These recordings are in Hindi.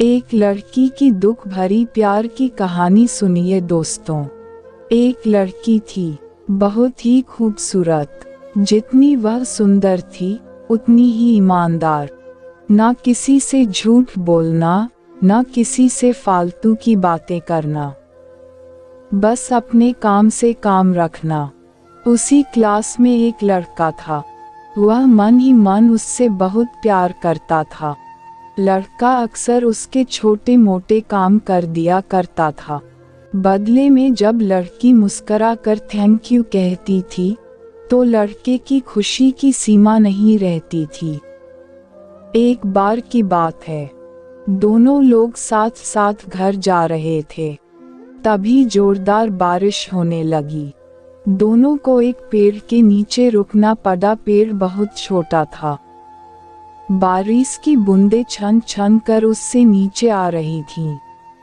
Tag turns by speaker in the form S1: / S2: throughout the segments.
S1: एक लड़की की दुख भरी प्यार की कहानी सुनिए दोस्तों। एक लड़की थी, बहुत ही खूबसूरत। जितनी वह सुंदर थी उतनी ही ईमानदार। ना किसी से झूठ बोलना, ना किसी से फालतू की बातें करना, बस अपने काम से काम रखना। उसी क्लास में एक लड़का था, वह मन ही मन उससे बहुत प्यार करता था। लड़का अक्सर उसके छोटे मोटे काम कर दिया करता था। बदले में जब लड़की मुस्करा कर थैंक यू कहती थी तो लड़के की खुशी की सीमा नहीं रहती थी। एक बार की बात है, दोनों लोग साथ साथ घर जा रहे थे। तभी जोरदार बारिश होने लगी। दोनों को एक पेड़ के नीचे रुकना पड़ा। पेड़ बहुत छोटा था। बारिश की बूंदें छन छन कर उससे नीचे आ रही थीं।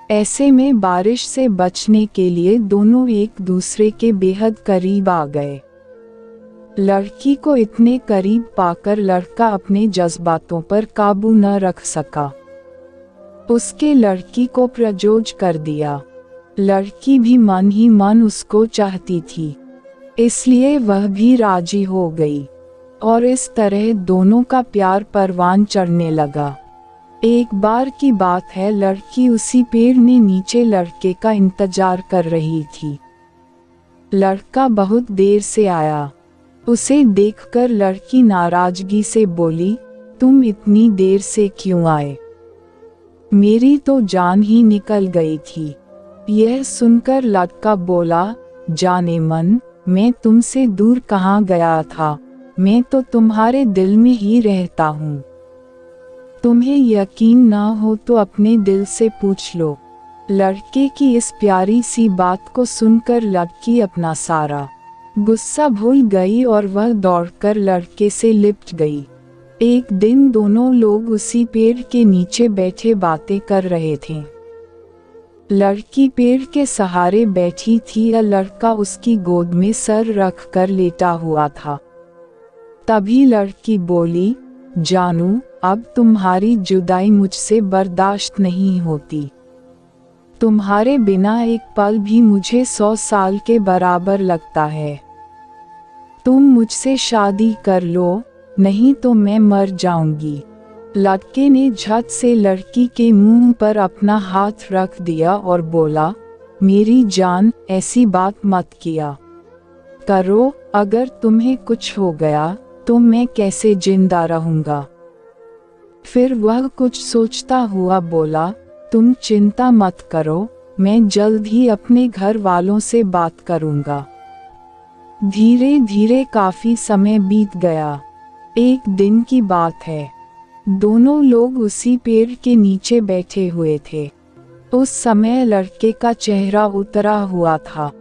S1: ऐसे में बारिश से बचने के लिए दोनों एक दूसरे के बेहद करीब आ गए। लड़की को इतने करीब पाकर लड़का अपने जज्बातों पर काबू न रख सका। उसके लड़की को प्रपोज कर दिया। लड़की भी मन ही मन उसको चाहती थी, इसलिए वह भी राजी हो गई और इस तरह दोनों का प्यार परवान चढ़ने लगा। एक बार की बात है, लड़की उसी पेड़ ने नीचे लड़के का इंतजार कर रही थी। लड़का बहुत देर से आया। उसे देखकर लड़की नाराजगी से बोली, तुम इतनी देर से क्यों आए? मेरी तो जान ही निकल गई थी। यह सुनकर लड़का बोला, जाने मन, मैं तुमसे दूर कहाँ गया था, मैं तो तुम्हारे दिल में ही रहता हूँ। तुम्हें यकीन ना हो तो अपने दिल से पूछ लो। लड़के की इस प्यारी सी बात को सुनकर लड़की अपना सारा गुस्सा भूल गई और वह दौड़कर लड़के से लिपट गई। एक दिन दोनों लोग उसी पेड़ के नीचे बैठे बातें कर रहे थे। लड़की पेड़ के सहारे बैठी थी और लड़का उसकी गोद में सर रख कर लेटा हुआ था। तभी लड़की बोली, जानू, अब तुम्हारी जुदाई मुझसे बर्दाश्त नहीं होती। तुम्हारे बिना एक पल भी मुझे 100 साल के बराबर लगता है। तुम मुझसे शादी कर लो, नहीं तो मैं मर जाऊंगी। लड़के ने झट से लड़की के मुंह पर अपना हाथ रख दिया और बोला, मेरी जान, ऐसी बात मत किया करो। अगर तुम्हें कुछ हो गया तो मैं कैसे जिंदा रहूंगा? फिर वह कुछ सोचता हुआ बोला, तुम चिंता मत करो, मैं जल्द ही अपने घर वालों से बात करूंगा। धीरे धीरे काफी समय बीत गया। एक दिन की बात है, दोनों लोग उसी पेड़ के नीचे बैठे हुए थे। उस समय लड़के का चेहरा उतरा हुआ था।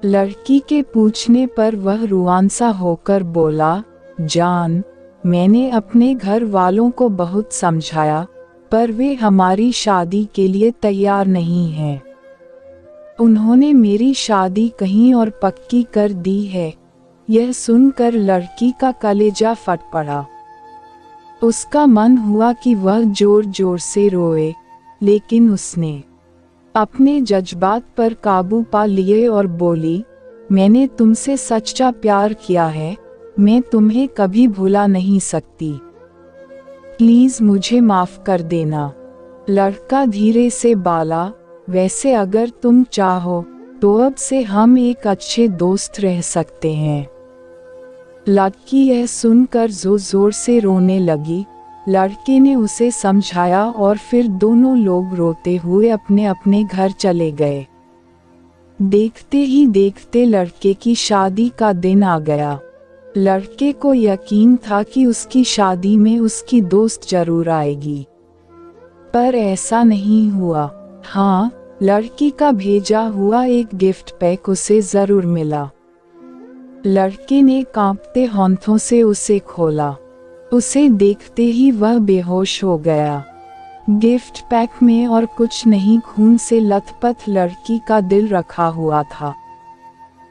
S1: लड़की के पूछने पर वह रुआंसा होकर बोला, जान, मैंने अपने घर वालों को बहुत समझाया, पर वे हमारी शादी के लिए तैयार नहीं हैं। उन्होंने मेरी शादी कहीं और पक्की कर दी है। यह सुनकर लड़की का कलेजा फट पड़ा। उसका मन हुआ कि वह जोर जोर से रोए, लेकिन उसने अपने जज्बात पर काबू पा लिए और बोली, मैंने तुमसे सच्चा प्यार किया है, मैं तुम्हें कभी भुला नहीं सकती। प्लीज मुझे माफ कर देना। लड़का धीरे से बोला, वैसे अगर तुम चाहो तो अब से हम एक अच्छे दोस्त रह सकते हैं। लड़की यह सुनकर जोर जोर से रोने लगी। लड़के ने उसे समझाया और फिर दोनों लोग रोते हुए अपने अपने घर चले गए। देखते ही देखते लड़के की शादी का दिन आ गया। लड़के को यकीन था कि उसकी शादी में उसकी दोस्त जरूर आएगी, पर ऐसा नहीं हुआ। हाँ, लड़की का भेजा हुआ एक गिफ्ट पैक उसे जरूर मिला। लड़के ने कांपते हाथों से उसे खोला। उसे देखते ही वह बेहोश हो गया। गिफ्ट पैक में और कुछ नहीं, खून से लथपथ लड़की का दिल रखा हुआ था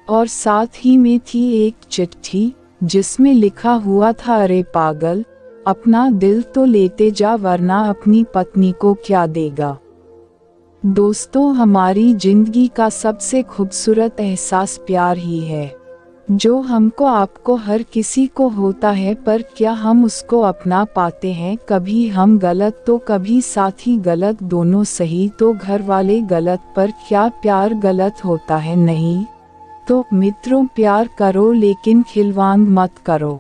S1: और साथ ही में थी एक चिट्ठी जिसमें लिखा हुआ था, अरे पागल, अपना दिल तो लेते जा वरना अपनी पत्नी को क्या देगा। दोस्तों, हमारी जिंदगी का सबसे खूबसूरत एहसास प्यार ही है, जो हमको आपको हर किसी को होता है, पर क्या हम उसको अपना पाते हैं। कभी हम गलत तो कभी साथी गलत, दोनों सही तो घर वाले गलत, पर क्या प्यार गलत होता है? नहीं। तो मित्रों, प्यार करो लेकिन खिलवाड़ मत करो।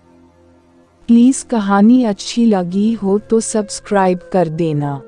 S1: प्लीज़ कहानी अच्छी लगी हो तो सब्सक्राइब कर देना।